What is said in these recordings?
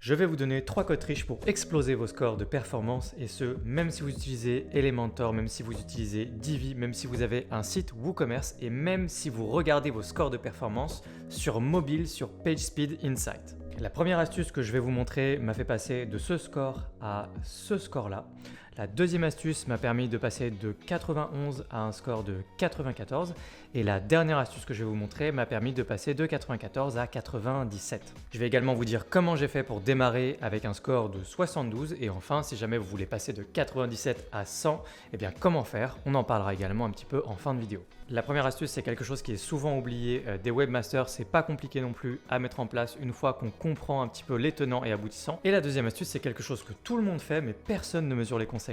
Je vais vous donner 3 codes triches pour exploser vos scores de performance et ce, même si vous utilisez Elementor, même si vous utilisez Divi, même si vous avez un site WooCommerce et même si vous regardez vos scores de performance sur mobile sur PageSpeed Insight. La première astuce que je vais vous montrer m'a fait passer de ce score à ce score-là. La deuxième astuce m'a permis de passer de 91 à un score de 94. Et la dernière astuce que je vais vous montrer m'a permis de passer de 94 à 97. Je vais également vous dire comment j'ai fait pour démarrer avec un score de 72. Et enfin, si jamais vous voulez passer de 97 à 100, eh bien comment faire? On en parlera également un petit peu en fin de vidéo. La première astuce, c'est quelque chose qui est souvent oublié des webmasters. C'est pas compliqué non plus à mettre en place une fois qu'on comprend un petit peu les tenants et aboutissants. Et la deuxième astuce, c'est quelque chose que tout le monde fait, mais personne ne mesure les conséquences.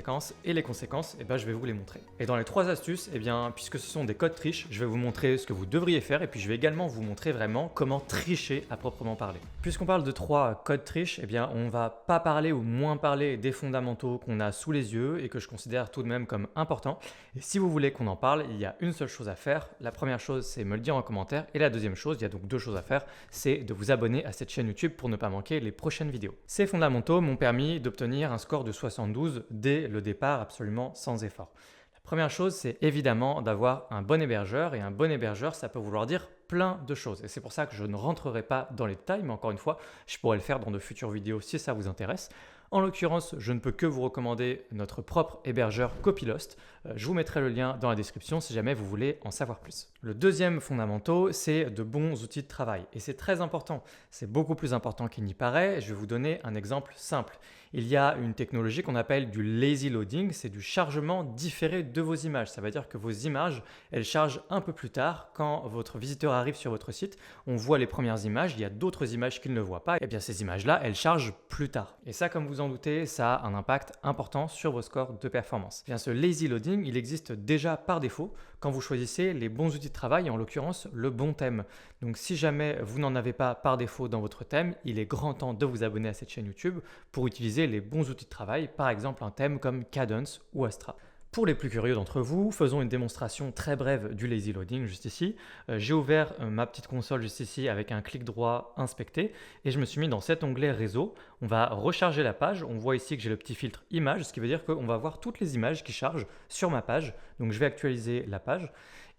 Et les conséquences, eh ben, je vais vous les montrer. Et dans les 3 astuces, eh bien, puisque ce sont des codes triches, je vais vous montrer ce que vous devriez faire et puis je vais également vous montrer vraiment comment tricher à proprement parler. Puisqu'on parle de 3 codes triches, eh bien, on va pas parler ou moins parler des fondamentaux qu'on a sous les yeux et que je considère tout de même comme importants. Et si vous voulez qu'on en parle, il y a une seule chose à faire. La première chose, c'est me le dire en commentaire. Et la deuxième chose, il y a donc 2 choses à faire, c'est de vous abonner à cette chaîne YouTube pour ne pas manquer les prochaines vidéos. Ces fondamentaux m'ont permis d'obtenir un score de 72 dès le départ, absolument sans effort. La première chose, c'est évidemment d'avoir un bon hébergeur. Et un bon hébergeur, ça peut vouloir dire plein de choses. Et c'est pour ça que je ne rentrerai pas dans les détails, mais encore une fois, je pourrais le faire dans de futures vidéos si ça vous intéresse. En l'occurrence, je ne peux que vous recommander notre propre hébergeur Copylost. Je vous mettrai le lien dans la description si jamais vous voulez en savoir plus. Le deuxième fondamental, c'est de bons outils de travail. Et c'est très important. C'est beaucoup plus important qu'il n'y paraît. Je vais vous donner un exemple simple. Il y a une technologie qu'on appelle du lazy loading. C'est du chargement différé de vos images. Ça veut dire que vos images, elles chargent un peu plus tard. Quand votre visiteur arrive sur votre site, on voit les premières images. Il y a d'autres images qu'il ne voit pas. Et bien ces images-là, elles chargent plus tard. Et ça, comme vous en doutez, ça a un impact important sur vos scores de performance. Bien, ce lazy loading, il existe déjà par défaut quand vous choisissez les bons outils de travail, en l'occurrence le bon thème. Donc si jamais vous n'en avez pas par défaut dans votre thème, il est grand temps de vous abonner à cette chaîne YouTube pour utiliser les bons outils de travail, par exemple un thème comme Kadence ou Astra. Pour les plus curieux d'entre vous, faisons une démonstration très brève du lazy loading juste ici. J'ai ouvert ma petite console juste ici avec un clic droit inspecter et je me suis mis dans cet onglet réseau. On va recharger la page. On voit ici que j'ai le petit filtre image, ce qui veut dire qu'on va voir toutes les images qui chargent sur ma page. Donc je vais actualiser la page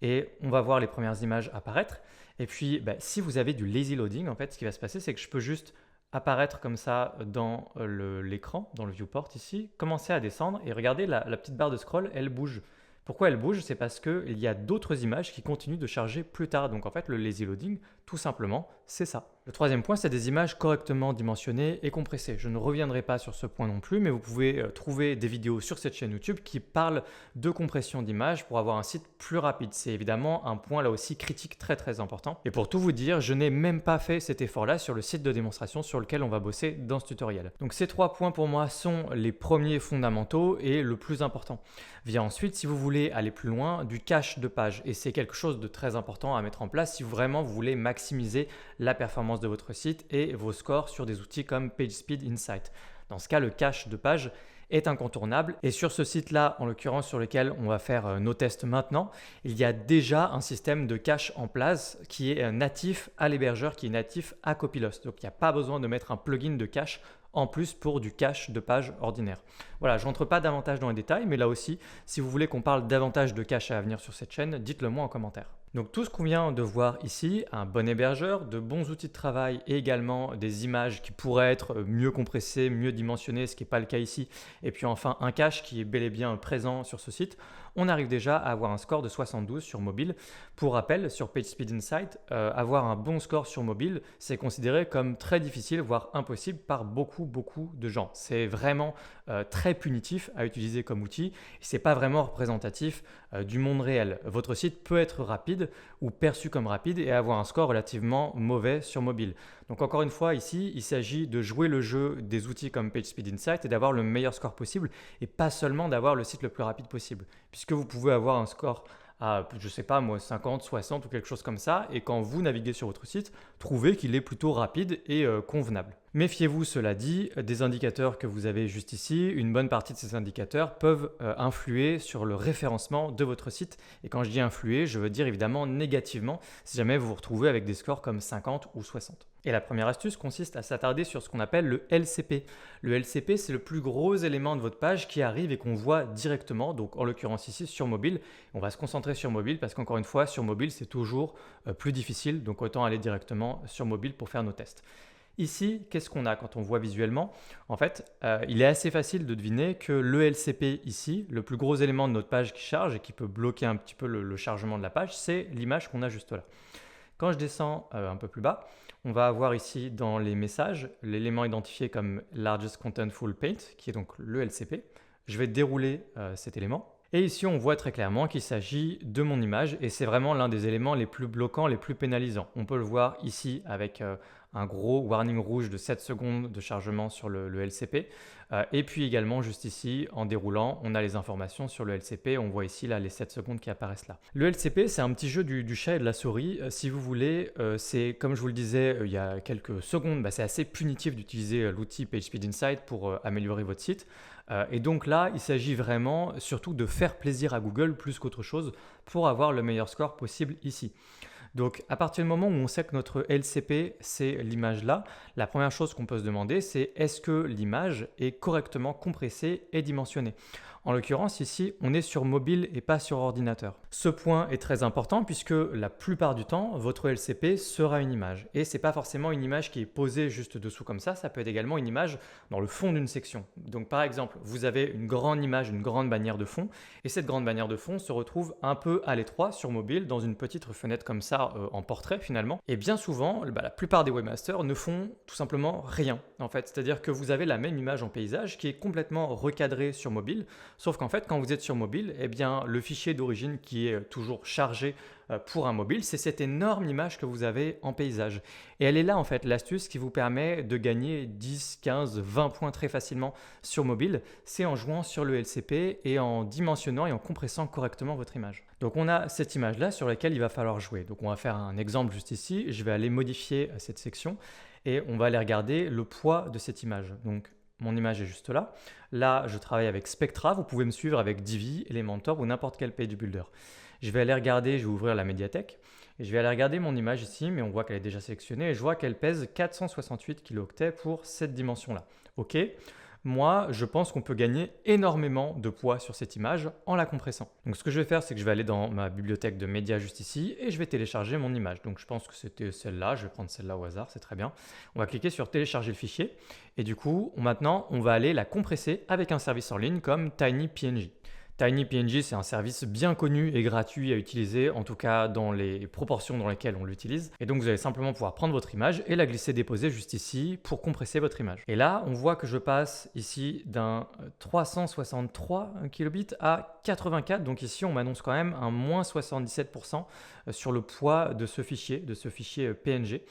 et on va voir les premières images apparaître. Et puis si vous avez du lazy loading, en fait, ce qui va se passer, c'est que je peux juste apparaître comme ça dans l'écran, dans le viewport ici, commencer à descendre et regardez la petite barre de scroll, elle bouge. Pourquoi elle bouge? C'est parce qu'il y a d'autres images qui continuent de charger plus tard. Donc en fait, le lazy loading, tout simplement, c'est ça. Le troisième point, c'est des images correctement dimensionnées et compressées. Je ne reviendrai pas sur ce point non plus, mais vous pouvez trouver des vidéos sur cette chaîne YouTube qui parlent de compression d'images pour avoir un site plus rapide. C'est évidemment un point là aussi critique très important. Et pour tout vous dire, je n'ai même pas fait cet effort-là sur le site de démonstration sur lequel on va bosser dans ce tutoriel. Donc ces 3 points pour moi sont les premiers fondamentaux et le plus important. Vient ensuite, si vous voulez aller plus loin, du cache de page. Et c'est quelque chose de très important à mettre en place si vraiment vous voulez maximiser la performance de votre site et vos scores sur des outils comme PageSpeed Insight. Dans ce cas, le cache de page est incontournable et sur ce site-là, en l'occurrence sur lequel on va faire nos tests maintenant, il y a déjà un système de cache en place qui est natif à l'hébergeur, qui est natif à Copylost. Donc il n'y a pas besoin de mettre un plugin de cache en plus pour du cache de page ordinaire. Voilà, je ne rentre pas davantage dans les détails, mais là aussi, si vous voulez qu'on parle davantage de cache à venir sur cette chaîne, dites-le moi en commentaire. Donc tout ce qu'on vient de voir ici, un bon hébergeur, de bons outils de travail et également des images qui pourraient être mieux compressées, mieux dimensionnées, ce qui n'est pas le cas ici, et puis enfin un cache qui est bel et bien présent sur ce site, on arrive déjà à avoir un score de 72 sur mobile. Pour rappel, sur PageSpeed Insight, avoir un bon score sur mobile, c'est considéré comme très difficile, voire impossible par beaucoup de gens. C'est vraiment très punitif à utiliser comme outil et ce n'est pas vraiment représentatif du monde réel. Votre site peut être rapide ou perçu comme rapide et avoir un score relativement mauvais sur mobile. Donc encore une fois, ici, il s'agit de jouer le jeu des outils comme PageSpeed Insight et d'avoir le meilleur score possible et pas seulement d'avoir le site le plus rapide possible. Puisque vous pouvez avoir un score à, je sais pas moi, 50, 60 ou quelque chose comme ça et quand vous naviguez sur votre site, trouvez qu'il est plutôt rapide et convenable. Méfiez-vous, cela dit, des indicateurs que vous avez juste ici. Une bonne partie de ces indicateurs peuvent influer sur le référencement de votre site. Et quand je dis influer, je veux dire évidemment négativement si jamais vous vous retrouvez avec des scores comme 50 ou 60. Et la première astuce consiste à s'attarder sur ce qu'on appelle le LCP. Le LCP, c'est le plus gros élément de votre page qui arrive et qu'on voit directement, donc en l'occurrence ici sur mobile. On va se concentrer sur mobile parce qu'encore une fois, sur mobile, c'est toujours plus difficile, donc autant aller directement sur mobile pour faire nos tests. Ici, qu'est-ce qu'on a quand on voit visuellement? En fait, il est assez facile de deviner que le LCP ici, le plus gros élément de notre page qui charge et qui peut bloquer un petit peu le chargement de la page, c'est l'image qu'on a juste là. Quand je descends un peu plus bas, on va avoir ici dans les messages l'élément identifié comme Largest Contentful Paint, qui est donc le LCP. Je vais dérouler cet élément. Et ici, on voit très clairement qu'il s'agit de mon image et c'est vraiment l'un des éléments les plus bloquants, les plus pénalisants. On peut le voir ici avec un gros warning rouge de 7 secondes de chargement sur le LCP. Et puis également, juste ici, en déroulant, on a les informations sur le LCP. On voit ici là, les 7 secondes qui apparaissent là. Le LCP, c'est un petit jeu du chat et de la souris. Si vous voulez, c'est comme je vous le disais il y a quelques secondes, c'est assez punitif d'utiliser l'outil PageSpeed Insight pour améliorer votre site. Et donc là, il s'agit vraiment surtout de faire plaisir à Google plus qu'autre chose pour avoir le meilleur score possible ici. Donc à partir du moment où on sait que notre LCP c'est l'image là, la première chose qu'on peut se demander c'est est-ce que l'image est correctement compressée et dimensionnée. En l'occurrence ici on est sur mobile et pas sur ordinateur. Ce point est très important puisque la plupart du temps votre LCP sera une image et c'est pas forcément une image qui est posée juste dessous comme ça peut être également une image dans le fond d'une section. Donc par exemple vous avez une grande image, une grande bannière de fond et cette grande bannière de fond se retrouve un peu à l'étroit sur mobile dans une petite fenêtre comme ça en portrait finalement. Et bien souvent la plupart des webmasters ne font tout simplement rien en fait, c'est-à-dire que vous avez la même image en paysage qui est complètement recadrée sur mobile. Sauf qu'en fait, quand vous êtes sur mobile, eh bien, le fichier d'origine qui est toujours chargé pour un mobile, c'est cette énorme image que vous avez en paysage. Et elle est là, en fait, l'astuce qui vous permet de gagner 10, 15, 20 points très facilement sur mobile. C'est en jouant sur le LCP et en dimensionnant et en compressant correctement votre image. Donc, on a cette image-là sur laquelle il va falloir jouer. Donc, on va faire un exemple juste ici. Je vais aller modifier cette section et on va aller regarder le poids de cette image. Donc, mon image est juste là. Là, je travaille avec Spectra. Vous pouvez me suivre avec Divi, Elementor ou n'importe quel page builder. Je vais aller regarder, je vais ouvrir la médiathèque et je vais aller regarder mon image ici, mais on voit qu'elle est déjà sélectionnée et je vois qu'elle pèse 468 kilooctets pour cette dimension-là. OK. Moi, je pense qu'on peut gagner énormément de poids sur cette image en la compressant. Donc, ce que je vais faire, c'est que je vais aller dans ma bibliothèque de médias juste ici et je vais télécharger mon image. Donc, je pense que c'était celle-là. Je vais prendre celle-là au hasard, c'est très bien. On va cliquer sur télécharger le fichier et du coup, maintenant, on va aller la compresser avec un service en ligne comme TinyPNG. TinyPNG, c'est un service bien connu et gratuit à utiliser, en tout cas dans les proportions dans lesquelles on l'utilise. Et donc vous allez simplement pouvoir prendre votre image et la glisser-déposer juste ici pour compresser votre image. Et là, on voit que je passe ici d'un 363 kilobits à 84. Donc ici, on m'annonce quand même un moins 77% sur le poids de ce fichier PNG.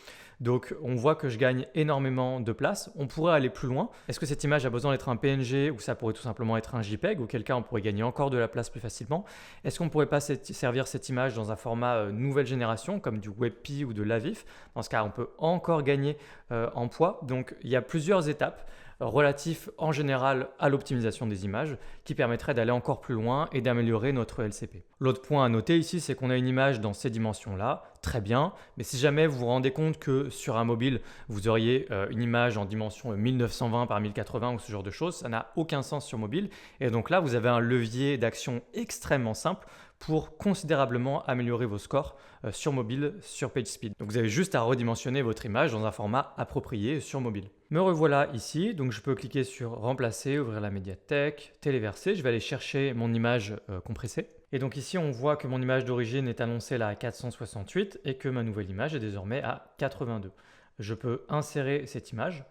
Donc on voit que je gagne énormément de place. On pourrait aller plus loin. Est-ce que cette image a besoin d'être un PNG ou ça pourrait tout simplement être un JPEG, auquel cas on pourrait gagner encore de la place plus facilement? Est-ce qu'on ne pourrait pas servir cette image dans un format nouvelle génération comme du WebP ou de l'AVIF? Dans ce cas, on peut encore gagner en poids. Donc il y a plusieurs étapes relatifs en général à l'optimisation des images qui permettraient d'aller encore plus loin et d'améliorer notre LCP. L'autre point à noter ici, c'est qu'on a une image dans ces dimensions-là, très bien, mais si jamais vous vous rendez compte que sur un mobile, vous auriez une image en dimension 1920 par 1080 ou ce genre de choses, ça n'a aucun sens sur mobile. Et donc là, vous avez un levier d'action extrêmement simple pour considérablement améliorer vos scores sur mobile, sur PageSpeed. Donc vous avez juste à redimensionner votre image dans un format approprié sur mobile. Me revoilà ici, donc je peux cliquer sur remplacer, ouvrir la médiathèque, téléverser, je vais aller chercher mon image compressée. Et donc ici on voit que mon image d'origine est annoncée là à 468 et que ma nouvelle image est désormais à 82. Je peux insérer cette image,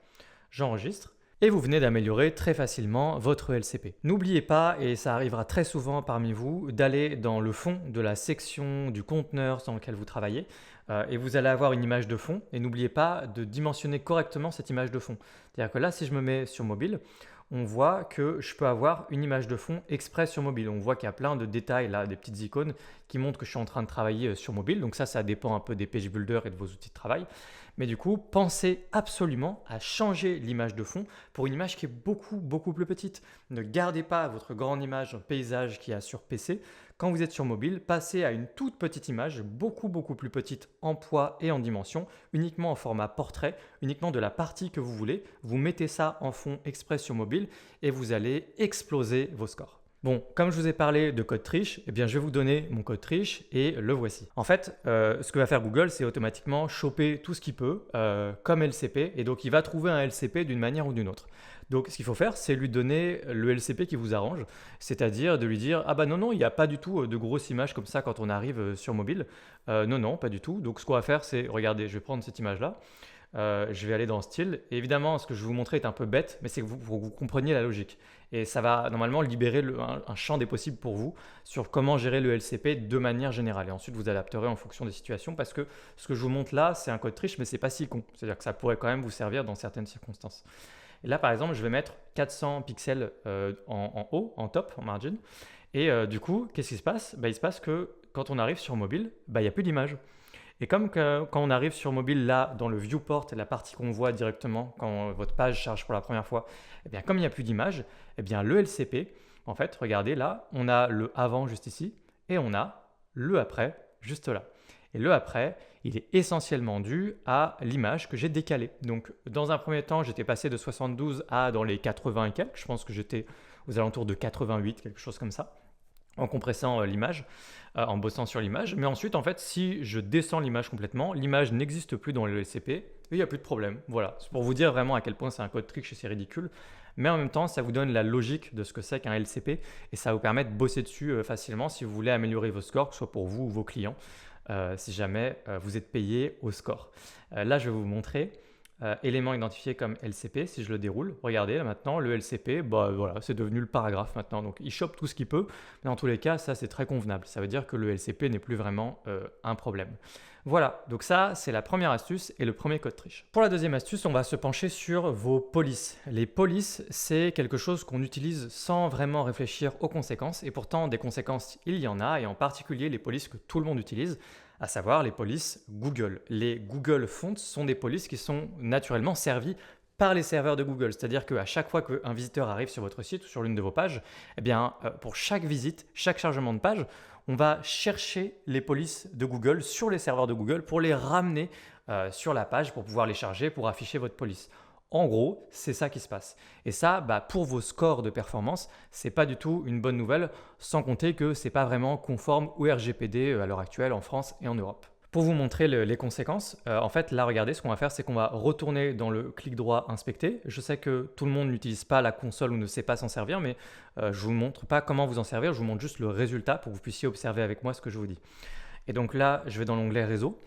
j'enregistre. Et vous venez d'améliorer très facilement votre LCP. N'oubliez pas, et ça arrivera très souvent parmi vous, d'aller dans le fond de la section du conteneur dans lequel vous travaillez et vous allez avoir une image de fond. Et n'oubliez pas de dimensionner correctement cette image de fond. C'est-à-dire que là, si je me mets sur mobile, on voit que je peux avoir une image de fond exprès sur mobile. On voit qu'il y a plein de détails là, des petites icônes qui montrent que je suis en train de travailler sur mobile. Donc ça dépend un peu des page builders et de vos outils de travail. Mais du coup, pensez absolument à changer l'image de fond pour une image qui est beaucoup plus petite. Ne gardez pas votre grande image paysage qu'il y a sur PC. Quand vous êtes sur mobile, passez à une toute petite image, beaucoup plus petite en poids et en dimension, uniquement en format portrait, uniquement de la partie que vous voulez. Vous mettez ça en fond exprès sur mobile et vous allez exploser vos scores. Bon, comme je vous ai parlé de code triche, eh bien, je vais vous donner mon code triche et le voici. En fait, ce que va faire Google, c'est automatiquement choper tout ce qu'il peut comme LCP et donc il va trouver un LCP d'une manière ou d'une autre. Donc ce qu'il faut faire, c'est lui donner le LCP qui vous arrange, c'est-à-dire de lui dire « Ah bah non, il n'y a pas du tout de grosses images comme ça quand on arrive sur mobile. Non, pas du tout. » Donc ce qu'on va faire, c'est, regardez, je vais prendre cette image-là. Je vais aller dans style. Et évidemment, ce que je vais vous montrer est un peu bête, mais c'est que vous compreniez la logique. Et ça va normalement libérer un champ des possibles pour vous sur comment gérer le LCP de manière générale. Et ensuite, vous adapterez en fonction des situations parce que ce que je vous montre là, c'est un code triche, mais c'est pas si con. C'est-à-dire que ça pourrait quand même vous servir dans certaines circonstances. Et là, par exemple, je vais mettre 400 pixels en haut, en top, en margin. Et du coup, qu'est-ce qui se passe? Il se passe que quand on arrive sur mobile, il n'y a plus d'image. Et comme quand on arrive sur mobile, là, dans le viewport, la partie qu'on voit directement quand votre page charge pour la première fois, eh bien, comme il n'y a plus d'image, eh bien, le LCP, en fait, regardez là, on a le avant juste ici et on a le après juste là. Et le après, il est essentiellement dû à l'image que j'ai décalée. Donc, dans un premier temps, j'étais passé de 72 à dans les 80 et quelques. Je pense que j'étais aux alentours de 88, quelque chose comme ça, en compressant l'image, en bossant sur l'image. Mais ensuite, en fait, si je descends l'image complètement, l'image n'existe plus dans le LCP et il n'y a plus de problème. Voilà, c'est pour vous dire vraiment à quel point c'est un code triche et c'est ridicule. Mais en même temps, ça vous donne la logique de ce que c'est qu'un LCP et ça va vous permet de bosser dessus facilement si vous voulez améliorer vos scores, que ce soit pour vous ou vos clients, si jamais vous êtes payé au score. Là, je vais vous montrer. Élément identifié comme LCP, si je le déroule, regardez là maintenant le LCP, voilà, c'est devenu le paragraphe maintenant, donc il chope tout ce qu'il peut, mais dans tous les cas ça c'est très convenable, ça veut dire que le LCP n'est plus vraiment un problème. Voilà, donc ça c'est la première astuce et le premier code triche. Pour la deuxième astuce, on va se pencher sur vos polices. Les polices, c'est quelque chose qu'on utilise sans vraiment réfléchir aux conséquences, et pourtant des conséquences il y en a, et en particulier les polices que tout le monde utilise, à savoir les polices Google. Les Google Fonts sont des polices qui sont naturellement servies par les serveurs de Google. C'est-à-dire qu'à chaque fois qu'un visiteur arrive sur votre site ou sur l'une de vos pages, eh bien, pour chaque visite, chaque chargement de page, on va chercher les polices de Google sur les serveurs de Google pour les ramener sur la page pour pouvoir les charger, pour afficher votre police. En gros, c'est ça qui se passe. Et ça, pour vos scores de performance, ce n'est pas du tout une bonne nouvelle, sans compter que ce n'est pas vraiment conforme au RGPD à l'heure actuelle en France et en Europe. Pour vous montrer les conséquences, en fait, là, regardez, ce qu'on va faire, c'est qu'on va retourner dans le clic droit inspecter. Je sais que tout le monde n'utilise pas la console ou ne sait pas s'en servir, mais je ne vous montre pas comment vous en servir, je vous montre juste le résultat pour que vous puissiez observer avec moi ce que je vous dis. Et donc là, je vais dans l'onglet réseau.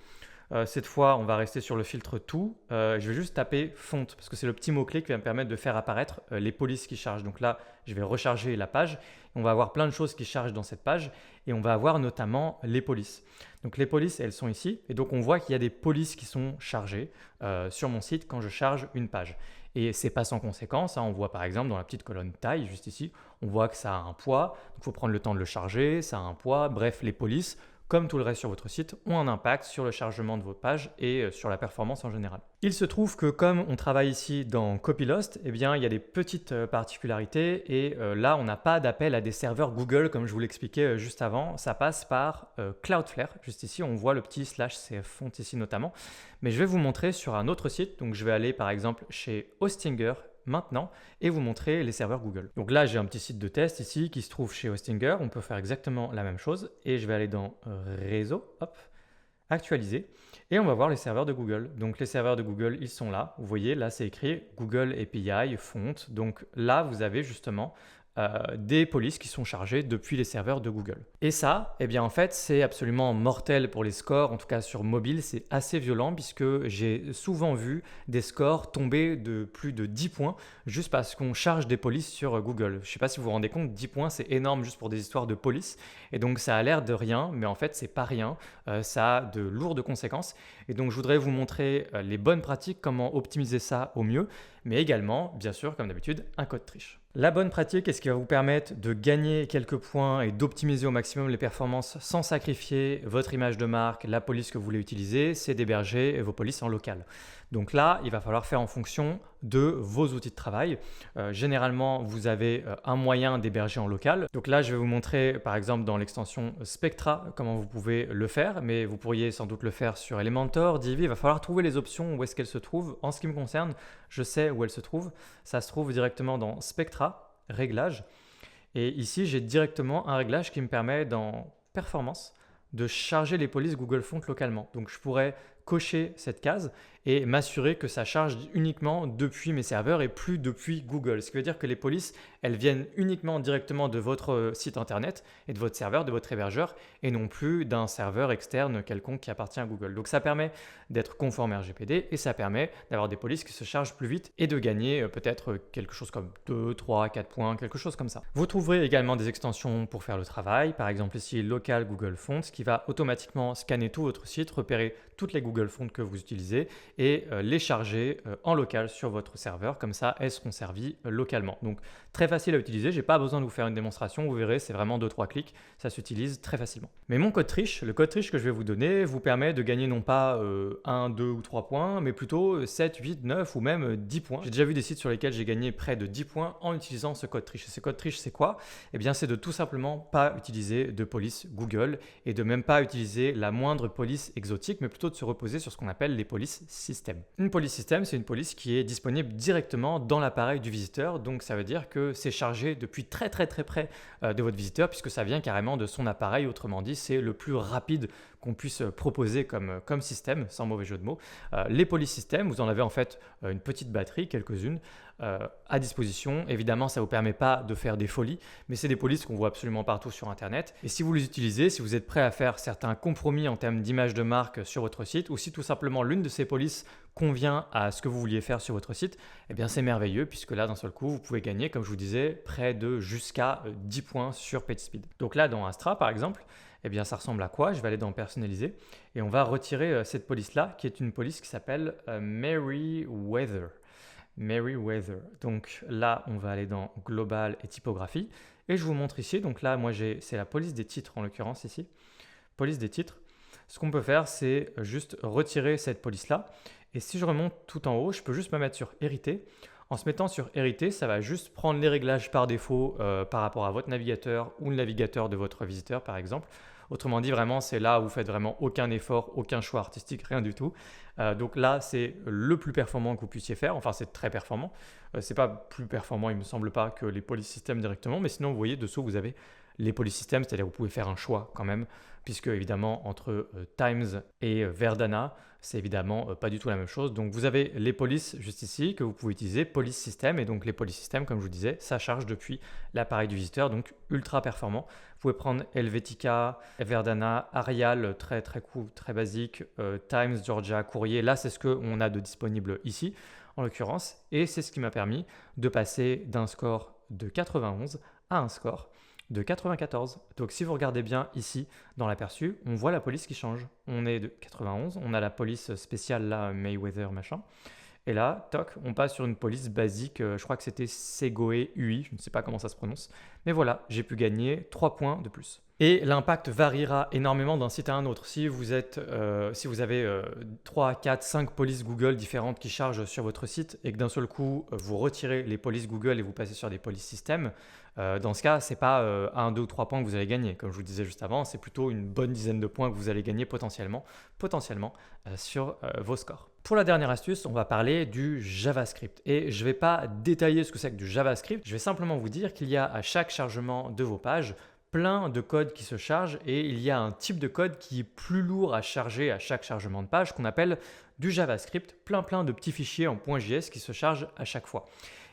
Cette fois, on va rester sur le filtre tout. Je vais juste taper font parce que c'est le petit mot-clé qui va me permettre de faire apparaître les polices qui chargent. Donc là, je vais recharger la page. On va avoir plein de choses qui chargent dans cette page et on va avoir notamment les polices. Donc les polices, elles sont ici et donc on voit qu'il y a des polices qui sont chargées sur mon site quand je charge une page. Et c'est pas sans conséquence, hein. On voit par exemple dans la petite colonne taille, juste ici, on voit que ça a un poids. Il faut prendre le temps de le charger, ça a un poids. Bref, les polices, comme tout le reste sur votre site, ont un impact sur le chargement de vos pages et sur la performance en général. Il se trouve que comme on travaille ici dans Copylost, eh bien, il y a des petites particularités et là, on n'a pas d'appel à des serveurs Google comme je vous l'expliquais juste avant. Ça passe par Cloudflare. Juste ici, on voit le petit /cffont ici notamment. Mais je vais vous montrer sur un autre site. Donc, je vais aller par exemple chez Hostinger maintenant et vous montrer les serveurs Google. Donc là, j'ai un petit site de test ici qui se trouve chez Hostinger. On peut faire exactement la même chose et je vais aller dans réseau, hop, actualiser et on va voir les serveurs de Google. Donc les serveurs de Google, ils sont là. Vous voyez, là, c'est écrit Google API, font. Donc là, vous avez justement des polices qui sont chargées depuis les serveurs de Google. Et ça, eh bien en fait, c'est absolument mortel pour les scores, en tout cas sur mobile, c'est assez violent puisque j'ai souvent vu des scores tomber de plus de 10 points juste parce qu'on charge des polices sur Google. Je ne sais pas si vous vous rendez compte, 10 points, c'est énorme juste pour des histoires de police. Et donc ça a l'air de rien, mais en fait, c'est pas rien. Ça a de lourdes conséquences. Et donc je voudrais vous montrer les bonnes pratiques, comment optimiser ça au mieux. mais également, bien sûr, comme d'habitude, un code triche. La bonne pratique et ce qui va vous permettre de gagner quelques points et d'optimiser au maximum les performances sans sacrifier votre image de marque, la police que vous voulez utiliser, c'est d'héberger vos polices en local. Donc là, il va falloir faire en fonction de vos outils de travail. Généralement, vous avez un moyen d'héberger en local. Donc là, je vais vous montrer par exemple dans l'extension Spectra comment vous pouvez le faire, mais vous pourriez sans doute le faire sur Elementor, Divi. Il va falloir trouver les options où est-ce qu'elles se trouvent. En ce qui me concerne, je sais où elles se trouvent. Ça se trouve directement dans Spectra, Réglages. Et ici, j'ai directement un réglage qui me permet dans Performance de charger les polices Google Fonts localement. Donc je pourrais cocher cette case et m'assurer que ça charge uniquement depuis mes serveurs et plus depuis Google. Ce qui veut dire que les polices, elles viennent uniquement directement de votre site internet et de votre serveur, de votre hébergeur et non plus d'un serveur externe quelconque qui appartient à Google. Donc ça permet d'être conforme RGPD et ça permet d'avoir des polices qui se chargent plus vite et de gagner peut-être quelque chose comme 2, 3, 4 points, quelque chose comme ça. Vous trouverez également des extensions pour faire le travail, par exemple ici Local Google Fonts qui va automatiquement scanner tout votre site, repérer toutes les Google Fonts que vous utilisez et les charger en local sur votre serveur. Comme ça, elles seront servies localement. Donc, très facile à utiliser. Je n'ai pas besoin de vous faire une démonstration. Vous verrez, c'est vraiment 2-3 clics. Ça s'utilise très facilement. Mais mon code triche, le code triche que je vais vous donner, vous permet de gagner non pas 1, 2 ou 3 points, mais plutôt 7, 8, 9 ou même 10 points. J'ai déjà vu des sites sur lesquels j'ai gagné près de 10 points en utilisant ce code triche. Et ce code triche, c'est quoi? Eh bien, c'est de tout simplement pas utiliser de police Google et de même pas utiliser la moindre police exotique, mais plutôt de se reposer sur ce qu'on appelle les polices système. Une police système, c'est une police qui est disponible directement dans l'appareil du visiteur. Donc, ça veut dire que c'est chargé depuis très près de votre visiteur puisque ça vient carrément de son appareil. Autrement dit, c'est le plus rapide qu'on puisse proposer comme système, sans mauvais jeu de mots. Les polices système, vous en avez en fait une petite batterie, quelques-unes, à disposition. Évidemment, ça ne vous permet pas de faire des folies, mais c'est des polices qu'on voit absolument partout sur Internet. Et si vous les utilisez, si vous êtes prêt à faire certains compromis en termes d'image de marque sur votre site, ou si tout simplement l'une de ces polices convient à ce que vous vouliez faire sur votre site, eh bien c'est merveilleux puisque là d'un seul coup vous pouvez gagner, comme je vous disais, près de jusqu'à 10 points sur PageSpeed. Donc là dans Astra par exemple, eh bien ça ressemble à quoi? Je vais aller dans personnaliser et on va retirer cette police là qui est une police qui s'appelle Merryweather. Merryweather. Donc là on va aller dans global et typographie et je vous montre ici. Donc là moi c'est la police des titres en l'occurrence ici. Police des titres. Ce qu'on peut faire c'est juste retirer cette police là. Et si je remonte tout en haut, je peux juste me mettre sur hériter. En se mettant sur hériter, ça va juste prendre les réglages par défaut par rapport à votre navigateur ou le navigateur de votre visiteur par exemple. Autrement dit, vraiment, c'est là où vous faites vraiment aucun effort, aucun choix artistique, rien du tout. Donc là, c'est le plus performant que vous puissiez faire. Enfin, c'est très performant. C'est pas plus performant, il me semble pas, que les police systems directement. Mais sinon, vous voyez, dessous, vous avez les police systems, c'est-à-dire que vous pouvez faire un choix quand même, puisque évidemment, entre Times et Verdana, c'est évidemment pas du tout la même chose. Donc vous avez les polices juste ici que vous pouvez utiliser, police system, et donc les police systems, comme je vous disais, ça charge depuis l'appareil du visiteur, donc ultra performant. Vous pouvez prendre Helvetica, Verdana, Arial, très cool, très basique, Times, Georgia, Courrier. Là, c'est ce qu'on a de disponible ici, en l'occurrence, et c'est ce qui m'a permis de passer d'un score de 91 à un score de 94. Donc si vous regardez bien ici dans l'aperçu, on voit la police qui change. On est de 91, on a la police spéciale là, Mayweather machin. Et là, toc, on passe sur une police basique, je crois que c'était Segoe UI, je ne sais pas comment ça se prononce. Mais voilà, j'ai pu gagner 3 points de plus. Et l'impact variera énormément d'un site à un autre. Si vous avez 3, 4, 5 polices Google différentes qui chargent sur votre site et que d'un seul coup, vous retirez les polices Google et vous passez sur des polices système, dans ce cas, ce n'est pas 1, 2 ou 3 points que vous allez gagner. Comme je vous disais juste avant, c'est plutôt une bonne dizaine de points que vous allez gagner potentiellement sur vos scores. Pour la dernière astuce, on va parler du JavaScript. Et je ne vais pas détailler ce que c'est que du JavaScript. Je vais simplement vous dire qu'il y a à chaque chargement de vos pages plein de codes qui se chargent et il y a un type de code qui est plus lourd à charger à chaque chargement de page qu'on appelle du JavaScript, plein de petits fichiers en .js qui se chargent à chaque fois.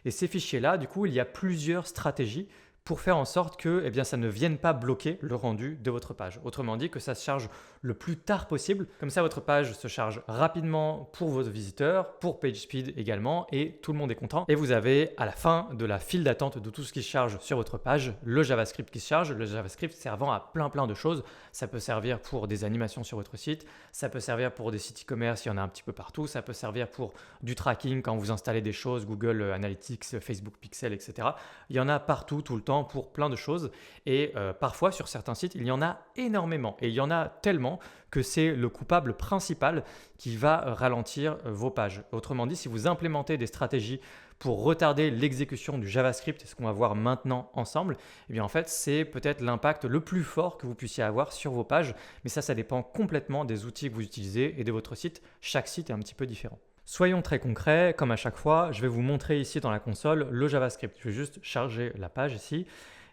Et ces fichiers-là, du coup, il y a plusieurs stratégies pour faire en sorte que ça ne vienne pas bloquer le rendu de votre page. Autrement dit, que ça se charge le plus tard possible. Comme ça, votre page se charge rapidement pour vos visiteurs, pour PageSpeed également, et tout le monde est content. Et vous avez à la fin de la file d'attente de tout ce qui se charge sur votre page, le JavaScript qui se charge, le JavaScript servant à plein de choses. Ça peut servir pour des animations sur votre site, ça peut servir pour des sites e-commerce, il y en a un petit peu partout, ça peut servir pour du tracking quand vous installez des choses, Google Analytics, Facebook Pixel, etc. Il y en a partout, tout le temps, pour plein de choses. Et parfois, sur certains sites, il y en a énormément. Et il y en a tellement que c'est le coupable principal qui va ralentir vos pages. Autrement dit, si vous implémentez des stratégies pour retarder l'exécution du JavaScript, et ce qu'on va voir maintenant ensemble, en fait, c'est peut-être l'impact le plus fort que vous puissiez avoir sur vos pages. Mais ça dépend complètement des outils que vous utilisez et de votre site. Chaque site est un petit peu différent. Soyons très concrets, comme à chaque fois, je vais vous montrer ici dans la console le JavaScript. Je vais juste charger la page ici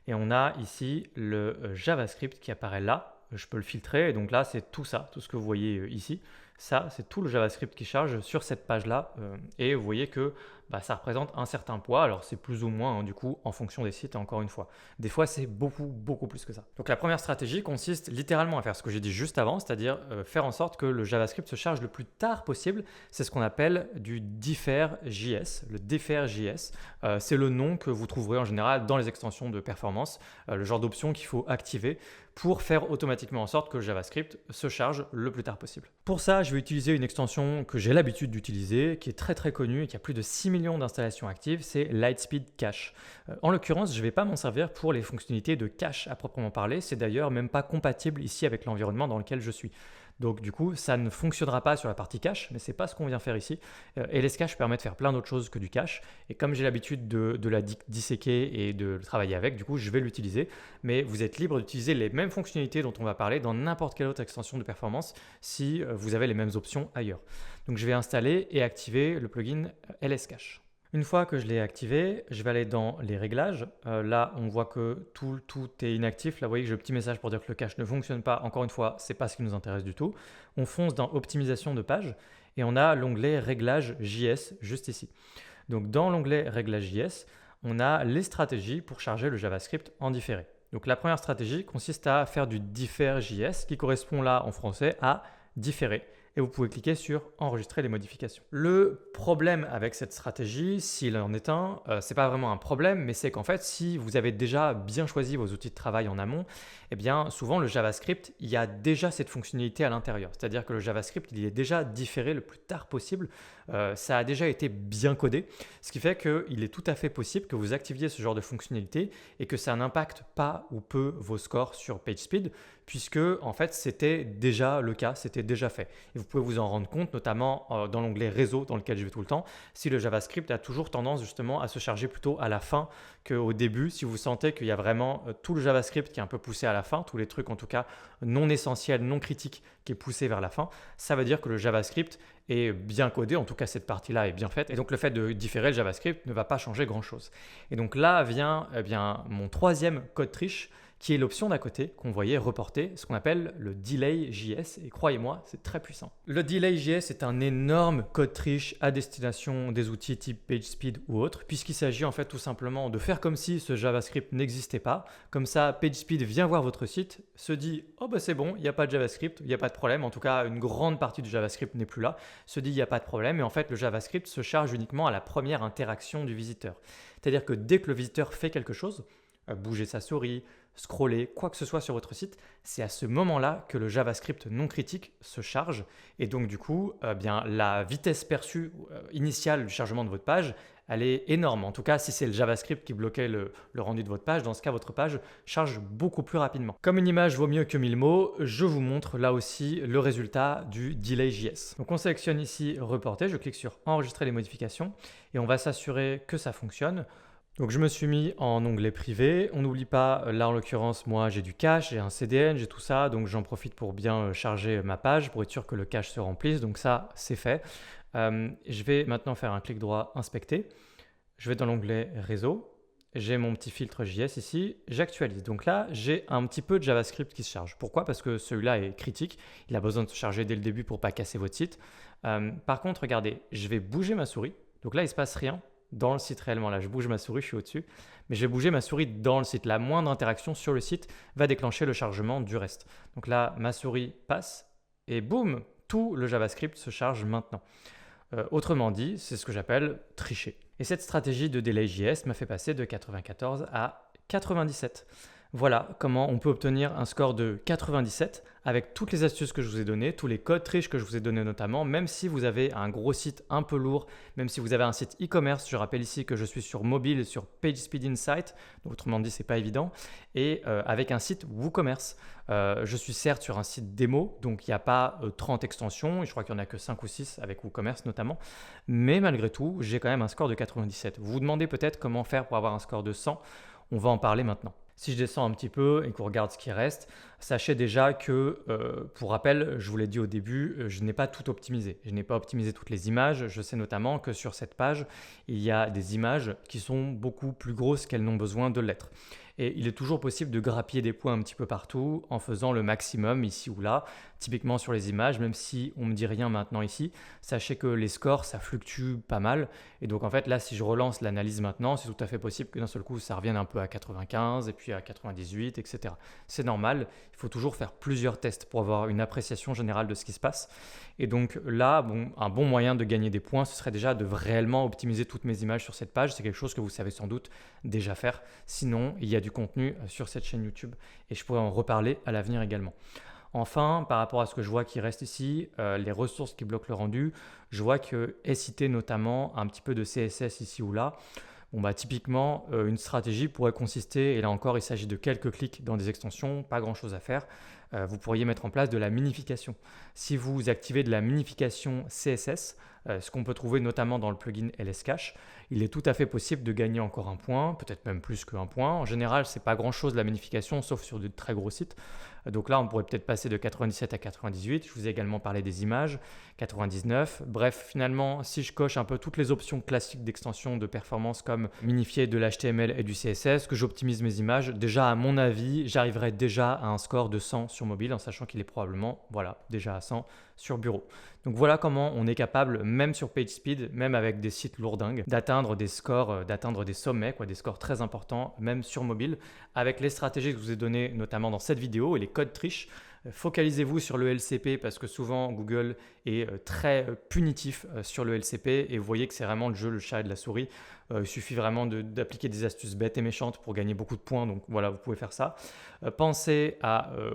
et on a ici le JavaScript qui apparaît là. Je peux le filtrer et donc là, c'est tout ça, tout ce que vous voyez ici. Ça, c'est tout le JavaScript qui charge sur cette page-là et vous voyez que ça représente un certain poids. Alors, c'est plus ou moins du coup en fonction des sites, encore une fois. Des fois, c'est beaucoup plus que ça. Donc, la première stratégie consiste littéralement à faire ce que j'ai dit juste avant, c'est-à-dire faire en sorte que le JavaScript se charge le plus tard possible. C'est ce qu'on appelle du defer.js. Le defer.js, c'est le nom que vous trouverez en général dans les extensions de performance, le genre d'option qu'il faut activer pour faire automatiquement en sorte que le JavaScript se charge le plus tard possible. Pour ça, je vais utiliser une extension que j'ai l'habitude d'utiliser, qui est très connue et qui a plus de 6 millions d'installations actives, c'est Lightspeed Cache. En l'occurrence, je ne vais pas m'en servir pour les fonctionnalités de cache à proprement parler, c'est d'ailleurs même pas compatible ici avec l'environnement dans lequel je suis. Donc du coup, ça ne fonctionnera pas sur la partie cache, mais ce n'est pas ce qu'on vient faire ici. LS-Cache permet de faire plein d'autres choses que du cache. Et comme j'ai l'habitude de la disséquer et de le travailler avec, du coup, je vais l'utiliser. Mais vous êtes libre d'utiliser les mêmes fonctionnalités dont on va parler dans n'importe quelle autre extension de performance si vous avez les mêmes options ailleurs. Donc je vais installer et activer le plugin LS-Cache. Une fois que je l'ai activé, je vais aller dans les réglages. Là, on voit que tout est inactif. Là, vous voyez que j'ai le petit message pour dire que le cache ne fonctionne pas. Encore une fois, ce n'est pas ce qui nous intéresse du tout. On fonce dans optimisation de page et on a l'onglet réglages JS juste ici. Donc, dans l'onglet réglages JS, on a les stratégies pour charger le JavaScript en différé. Donc, la première stratégie consiste à faire du defer.js qui correspond là en français à différer. Et vous pouvez cliquer sur enregistrer les modifications. Le problème avec cette stratégie, s'il en est un, c'est pas vraiment un problème, mais c'est qu'en fait, si vous avez déjà bien choisi vos outils de travail en amont, souvent le JavaScript, il y a déjà cette fonctionnalité à l'intérieur. C'est-à-dire que le JavaScript, il est déjà différé le plus tard possible. Ça a déjà été bien codé, ce qui fait qu'il est tout à fait possible que vous activiez ce genre de fonctionnalité et que ça n'impacte pas ou peu vos scores sur PageSpeed, puisque en fait c'était déjà le cas, c'était déjà fait. Et vous pouvez vous en rendre compte, notamment dans l'onglet réseau dans lequel je vais tout le temps, si le JavaScript a toujours tendance justement à se charger plutôt à la fin qu'au début. Si vous sentez qu'il y a vraiment tout le JavaScript qui est un peu poussé à la fin, tous les trucs en tout cas non essentiels, non critiques qui est poussé vers la fin, ça veut dire que le JavaScript est bien codé, en tout cas cette partie-là est bien faite, et donc le fait de différer le JavaScript ne va pas changer grand-chose. Et donc là vient mon troisième code triche, qui est l'option d'à côté qu'on voyait reporter, ce qu'on appelle le delay.js, et croyez-moi, c'est très puissant. Le delay.js est un énorme code triche à destination des outils type PageSpeed ou autres, puisqu'il s'agit en fait tout simplement de faire comme si ce JavaScript n'existait pas. Comme ça, PageSpeed vient voir votre site, se dit « Oh c'est bon, il n'y a pas de JavaScript, il n'y a pas de problème », en tout cas une grande partie du JavaScript n'est plus là, se dit « Il n'y a pas de problème », et en fait le JavaScript se charge uniquement à la première interaction du visiteur. C'est-à-dire que dès que le visiteur fait quelque chose, bouger sa souris, scroller, quoi que ce soit sur votre site, c'est à ce moment-là que le JavaScript non critique se charge. Et donc du coup, la vitesse perçue initiale du chargement de votre page, elle est énorme. En tout cas, si c'est le JavaScript qui bloquait le rendu de votre page, dans ce cas, votre page charge beaucoup plus rapidement. Comme une image vaut mieux que 1000 mots, je vous montre là aussi le résultat du delay.js. Donc on sélectionne ici reporter, je clique sur enregistrer les modifications et on va s'assurer que ça fonctionne. Donc je me suis mis en onglet privé. On n'oublie pas, là en l'occurrence, moi j'ai du cache, j'ai un CDN, j'ai tout ça. Donc j'en profite pour bien charger ma page pour être sûr que le cache se remplisse. Donc ça, c'est fait. Je vais maintenant faire un clic droit inspecter. Je vais dans l'onglet réseau. J'ai mon petit filtre JS ici. J'actualise. Donc là, j'ai un petit peu de JavaScript qui se charge. Pourquoi? Parce que celui-là est critique. Il a besoin de se charger dès le début pour ne pas casser votre site. Par contre, regardez, je vais bouger ma souris. Donc là, il ne se passe rien. dans le site réellement. Là, je bouge ma souris, je suis au-dessus, mais je vais bouger ma souris dans le site. La moindre interaction sur le site va déclencher le chargement du reste. Donc là, ma souris passe et boum, tout le JavaScript se charge maintenant. Autrement dit, c'est ce que j'appelle tricher. Et cette stratégie de delay.js m'a fait passer de 94 à 97. Voilà comment on peut obtenir un score de 97 avec toutes les astuces que je vous ai données, tous les codes triches que je vous ai donnés notamment, même si vous avez un gros site un peu lourd, même si vous avez un site e-commerce. Je rappelle ici que je suis sur mobile, sur PageSpeed Insight, donc autrement dit, c'est pas évident, et avec un site WooCommerce. Je suis certes sur un site démo, donc il n'y a pas 30 extensions, et je crois qu'il n'y en a que 5 ou 6 avec WooCommerce notamment, mais malgré tout, j'ai quand même un score de 97. Vous vous demandez peut-être comment faire pour avoir un score de 100, on va en parler maintenant. Si je descends un petit peu et qu'on regarde ce qui reste, sachez déjà que, pour rappel, je vous l'ai dit au début, je n'ai pas tout optimisé. Je n'ai pas optimisé toutes les images. Je sais notamment que sur cette page, il y a des images qui sont beaucoup plus grosses qu'elles n'ont besoin de l'être. Et il est toujours possible de grappiller des points un petit peu partout en faisant le maximum ici ou là. Typiquement sur les images, même si on ne me dit rien maintenant ici, sachez que les scores, ça fluctue pas mal. Et donc en fait là, si je relance l'analyse maintenant, c'est tout à fait possible que d'un seul coup, ça revienne un peu à 95 et puis à 98, etc. C'est normal, il faut toujours faire plusieurs tests pour avoir une appréciation générale de ce qui se passe. Et donc là, un bon moyen de gagner des points, ce serait déjà de réellement optimiser toutes mes images sur cette page. C'est quelque chose que vous savez sans doute déjà faire. Sinon, il y a du contenu sur cette chaîne YouTube et je pourrais en reparler à l'avenir également. Enfin, par rapport à ce que je vois qui reste ici, les ressources qui bloquent le rendu, je vois que est cité notamment un petit peu de CSS ici ou là. Typiquement, une stratégie pourrait consister, et là encore il s'agit de quelques clics dans des extensions, pas grand chose à faire, vous pourriez mettre en place de la minification. Si vous activez de la minification CSS, ce qu'on peut trouver notamment dans le plugin LSCache, il est tout à fait possible de gagner encore un point, peut-être même plus qu'un point. En général, ce n'est pas grand chose la minification, sauf sur de très gros sites. Donc là, on pourrait peut-être passer de 97 à 98. Je vous ai également parlé des images, 99. Bref, finalement, si je coche un peu toutes les options classiques d'extension de performance comme minifier de l'HTML et du CSS, que j'optimise mes images, déjà à mon avis, j'arriverai déjà à un score de 100 sur mobile en sachant qu'il est probablement déjà à 100 sur bureau. Donc voilà comment on est capable, même sur PageSpeed, même avec des sites lourdingues, d'atteindre des scores, d'atteindre des sommets, des scores très importants, même sur mobile, avec les stratégies que je vous ai données notamment dans cette vidéo et les codes triches. Focalisez-vous sur le LCP parce que souvent Google est très punitif sur le LCP et vous voyez que c'est vraiment le jeu, le chat et de la souris. Il suffit vraiment d'appliquer des astuces bêtes et méchantes pour gagner beaucoup de points, donc voilà, vous pouvez faire ça. Pensez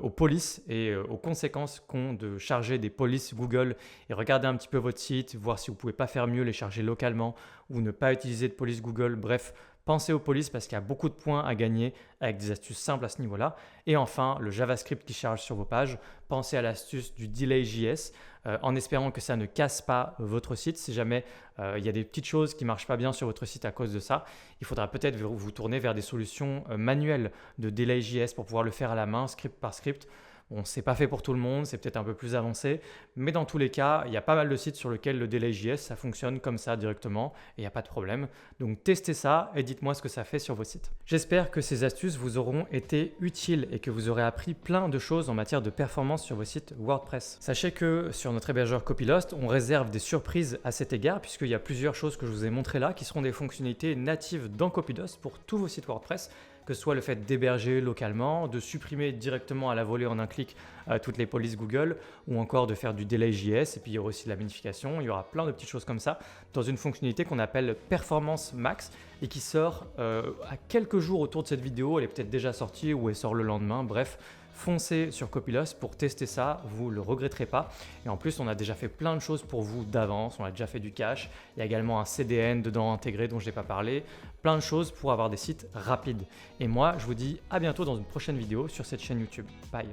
aux polices et aux conséquences qu'ont de charger des polices Google et regardez un petit peu votre site, voir si vous ne pouvez pas faire mieux, les charger localement ou ne pas utiliser de police Google, bref. Pensez aux polices parce qu'il y a beaucoup de points à gagner avec des astuces simples à ce niveau-là. Et enfin, le JavaScript qui charge sur vos pages. Pensez à l'astuce du delay.js en espérant que ça ne casse pas votre site. Si jamais il y a des petites choses qui ne marchent pas bien sur votre site à cause de ça, il faudra peut-être vous tourner vers des solutions manuelles de delay.js pour pouvoir le faire à la main, script par script. Bon, c'est pas fait pour tout le monde, c'est peut-être un peu plus avancé, mais dans tous les cas, il y a pas mal de sites sur lesquels le delay.js, ça fonctionne comme ça directement et il n'y a pas de problème. Donc testez ça et dites-moi ce que ça fait sur vos sites. J'espère que ces astuces vous auront été utiles et que vous aurez appris plein de choses en matière de performance sur vos sites WordPress. Sachez que sur notre hébergeur Copylost, on réserve des surprises à cet égard puisqu'il y a plusieurs choses que je vous ai montrées là qui seront des fonctionnalités natives dans Copylost pour tous vos sites WordPress, que ce soit le fait d'héberger localement, de supprimer directement à la volée en un clic toutes les polices Google ou encore de faire du delay.js et puis il y aura aussi de la minification, il y aura plein de petites choses comme ça dans une fonctionnalité qu'on appelle Performance Max et qui sort à quelques jours autour de cette vidéo, elle est peut-être déjà sortie ou elle sort le lendemain, bref. Foncez sur Copylost pour tester ça, vous ne le regretterez pas. Et en plus, on a déjà fait plein de choses pour vous d'avance. On a déjà fait du cache. Il y a également un CDN dedans intégré dont je n'ai pas parlé. Plein de choses pour avoir des sites rapides. Et moi, je vous dis à bientôt dans une prochaine vidéo sur cette chaîne YouTube. Bye!